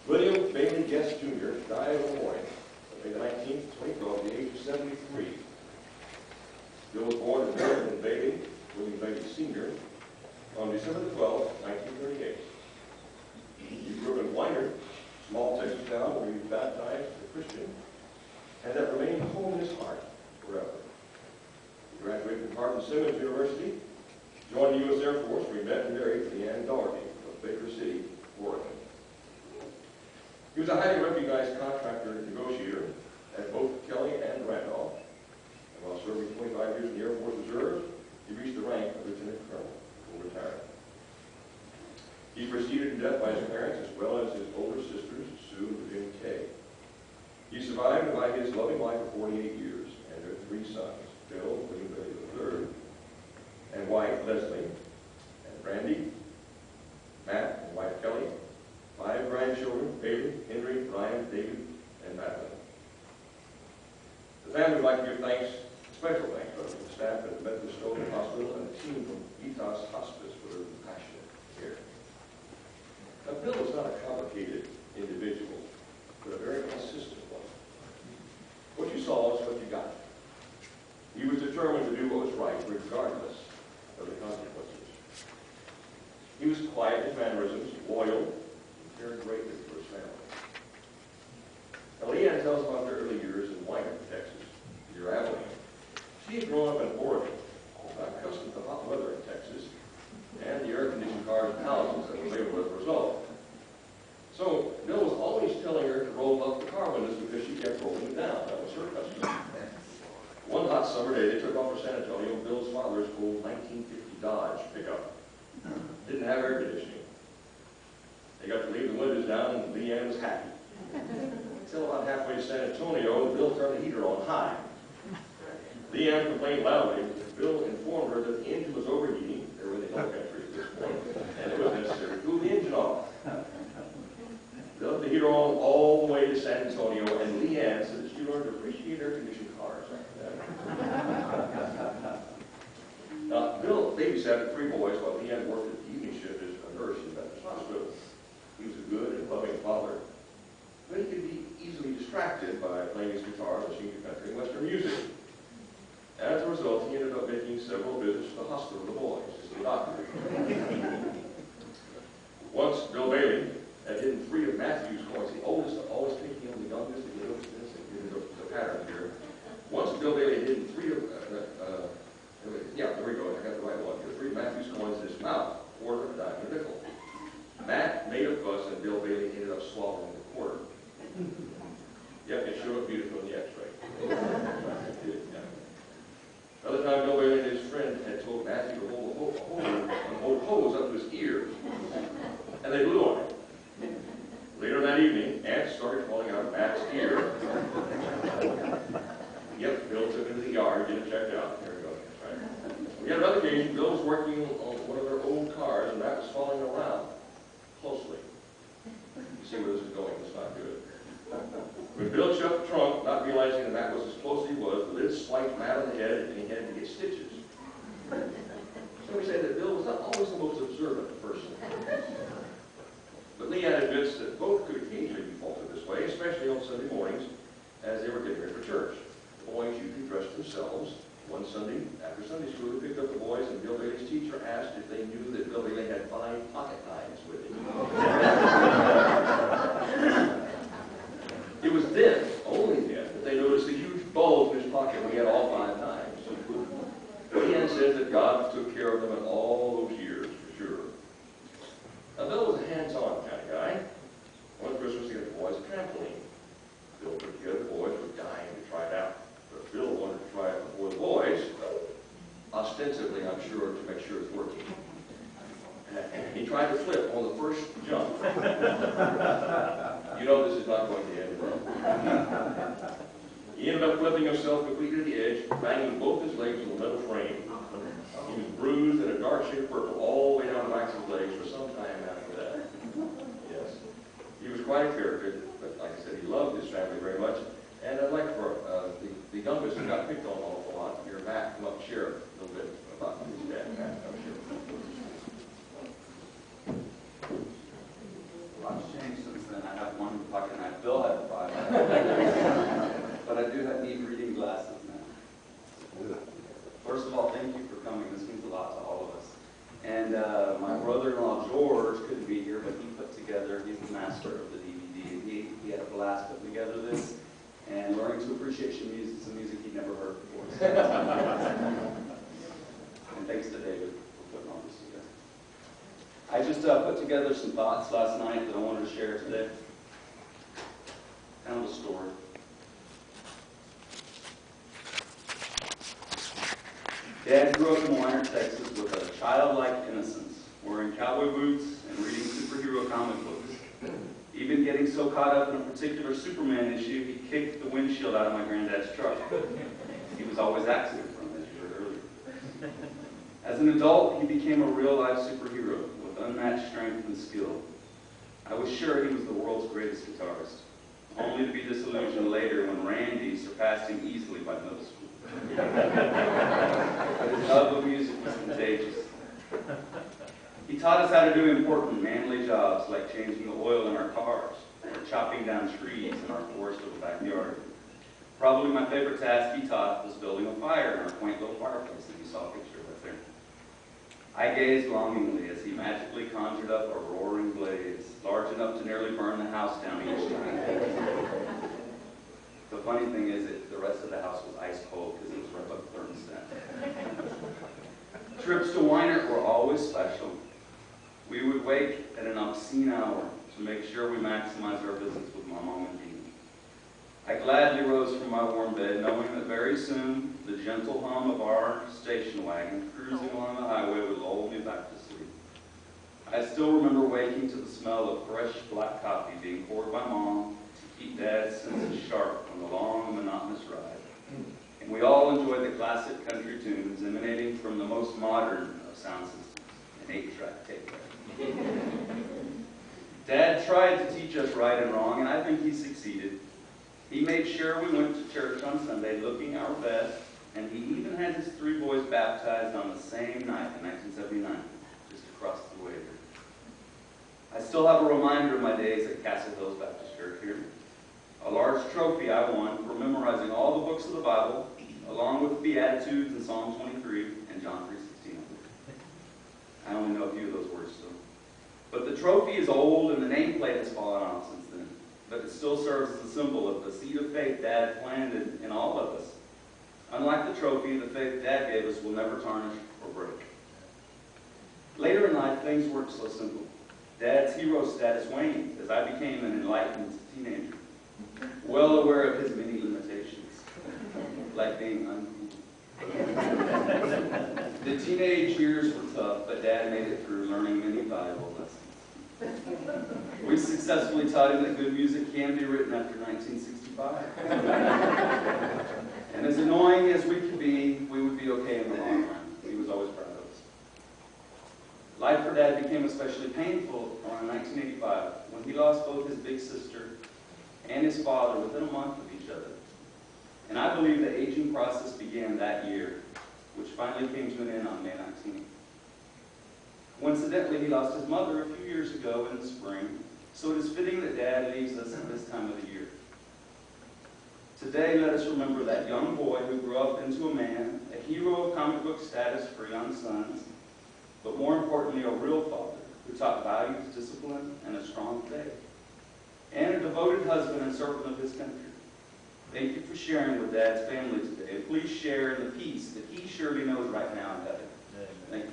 William Bailey Guest Jr. died in Illinois on May 19th, 2012, at the age of 73. Bill was born to William and Bailey, William Bailey Sr., on December 12, 1938. He grew up in Weiner, a small Texas town where he was baptized as a Christian, and that remained home in his heart forever. He graduated from Hardin-Simmons University, joined the U.S. Air Force, where he met and married Leanne Doherty of Baker City, Oregon. He was a highly recognized contractor and negotiator at both Kelly and Randolph, and while serving 25 years in the Air Force Reserve, he reached the rank of Lieutenant Colonel before retiring. He was preceded in death by his parents as well as his older sisters, Sue and Virginia Kay. He survived by his loving wife for 48 years and their 3 sons, Bill, William Bailey III, and wife Leslie, and Randy, Matt, and wife Kelly, 5 grandchildren, Bailey, Henry, Ryan, David, and Madeline. The family would like to give thanks, special thanks, to the staff at the Methodist Stoughton Hospital and the team from Ethos Hospice for their passionate care. Now, Bill was not a complicated individual, but a very consistent one. What you saw is what you got. He was determined to do what was right, regardless of the consequences. He was quiet in his mannerisms, loyal, and cared greatly for his family. Now, Leanne tells about their early years in Weiner, Texas, near Abilene. She had grown up in Oregon, not accustomed to hot weather in Texas, and the air-conditioned cars and houses that were available as a result. So, Bill was always telling her to roll up the car windows because she kept rolling them down. That was her custom. One hot summer day, they took off for San Antonio. Bill's father's old 1950 Dodge pickup. Didn't have air conditioning. They got to leave the windows down, and Leanne was happy. Until about halfway to San Antonio, Bill turned the heater on high. Leanne complained loudly. Bill informed her that the engine was overheating. They were in the hill country at this point, and it was necessary to cool the engine off. They left the heater on all the way to San Antonio, and Leanne said that she learned to appreciate air-conditioned cars after that. Now, Bill babysat 3 boys while Leanne worked at the evening shift as a nurse in the Methodist Hospital. He was a good and loving father, but he could be easily distracted by playing his guitar, listening to country and Western music. As a result, he ended up making several visits to the hospital with the boys, as a doctor. Once, Bill Bailey had hidden 3 of Matthew's coins, the oldest always picking on the youngest, and you notice this, and the pattern here. Once Bill Bailey had hidden 3 of, yeah, there we go, I got the right one here. 3 of Matthew's coins in his mouth, a quarter, a dime, and a nickel. Matt made a fuss, and Bill Bailey ended up swallowing the quarter. Yep, it showed up beautiful in the x-ray. Another time, Bill Bailey and his friend had told Matthew to hold a hose up to his ears, and they blew on it. Later that evening, ants started falling out of Matt's ear. Yep, Bill took it to the yard, get it checked out. There we go. That's right. We had another occasion. Bill was working on one of their old cars, and Matt was following around closely. You see where this is going. It's not good. When Bill shut the trunk, not realizing that Matt was as close as he was, the lid swiped Matt on the head, and he had to get stitches. So we say that Bill was not always the most observant person. But Leanne admits that both could occasionally be faulted this way, especially on Sunday mornings as they were getting ready for church. The boys usually dressed themselves. One Sunday, after Sunday school, they picked up the boys, and Bill Bailey's teacher asked if they knew that Bill Bailey had 5 pocket knives with him. It was then, only then, that they noticed the huge bulge in his pocket when he had all 5 knives. Leanne says that God took care of them in all those years, for sure. Now, Bill was a hands-on kind of guy. One Christmas, he got the boys a trampoline. Bill put together, the boys were dying to try it out. But Bill wanted to try it before the boys, ostensibly, I'm sure, to make sure it's working. He tried to flip on the first jump. You know this is not going to end well. He ended up flipping himself completely to the edge, banging both his legs on the metal frame. He was bruised and a dark shade of purple all the way down the backs of his legs for some time after that. Yes. He was quite a character, but like I said, he loved his family very much. And I'd like for the youngest who got picked on an awful lot, here, Matt, come up and share a little bit about his dad. Matt, come share. A lot's changed since then. I have He's the master of the DVD, and he had a blast putting together this and learning to appreciate some music he'd never heard before. So, and thanks to David for putting all this together. I just put together some thoughts last night that I wanted to share today. Kind of a story. Dad grew up in Weiner, Texas with a childlike innocence, wearing cowboy boots and reading superhero comic books. Even getting so caught up in a particular Superman issue, he kicked the windshield out of my granddad's truck. He was always accident-prone, as you heard earlier. As an adult, he became a real-life superhero with unmatched strength and skill. I was sure he was the world's greatest guitarist, only to be disillusioned later when Randy surpassed him easily by middle school. But his love of music was contagious. He taught us how to do important, manly jobs like changing the oil in our cars or chopping down trees in our forest little backyard. Probably my favorite task he taught was building a fire in our quaint little fireplace that you saw a picture of right there. I gazed longingly as he magically conjured up a roaring blaze, large enough to nearly burn the house down each time. The funny thing is that the rest of the house was ice cold because it was right above the thermostat. Trips to Weiner were always special. We would wake at an obscene hour to make sure we maximized our visits with my mom and Dean. I gladly rose from my warm bed, knowing that very soon the gentle hum of our station wagon cruising along the highway would lull me back to sleep. I still remember waking to the smell of fresh black coffee being poured by Mom to keep Dad's senses sharp on the long, monotonous ride. And we all enjoyed the classic country tunes emanating from the most modern of sound systems, an 8-track tape recorder. Dad tried to teach us right and wrong, and I think he succeeded. He made sure we went to church on Sunday looking our best, and he even had his 3 boys baptized on the same night in 1979, just across the way here. I still have a reminder of my days at Castle Hills Baptist Church here. A large trophy I won for memorizing all the books of the Bible, along with the Beatitudes and Psalm 23 and John 3:16. I only know a few of those words still. But the trophy is old and the nameplate has fallen off since then. But it still serves as a symbol of the seed of faith Dad planted in all of us. Unlike the trophy, the faith Dad gave us will never tarnish or break. Later in life, things weren't so simple. Dad's hero status waned as I became an enlightened teenager, well aware of his many limitations, like being uncool. The teenage years were tough, but Dad made it through, learning many valuable lessons. We successfully taught him that good music can be written after 1965. And as annoying as we could be, we would be okay in the long run. He was always proud of us. Life for Dad became especially painful around 1985 when he lost both his big sister and his father within a month of each other. And I believe the aging process began that year, which finally came to an end on May 19th. Coincidentally, he lost his mother a few years ago in the spring, so it is fitting that Dad leaves us at this time of the year. Today, let us remember that young boy who grew up into a man, a hero of comic book status for young sons, but more importantly, a real father who taught values, discipline, and a strong faith, and a devoted husband and servant of his country. Thank you for sharing with Dad's family today, and please share in the peace that he surely knows right now in heaven. Thank you.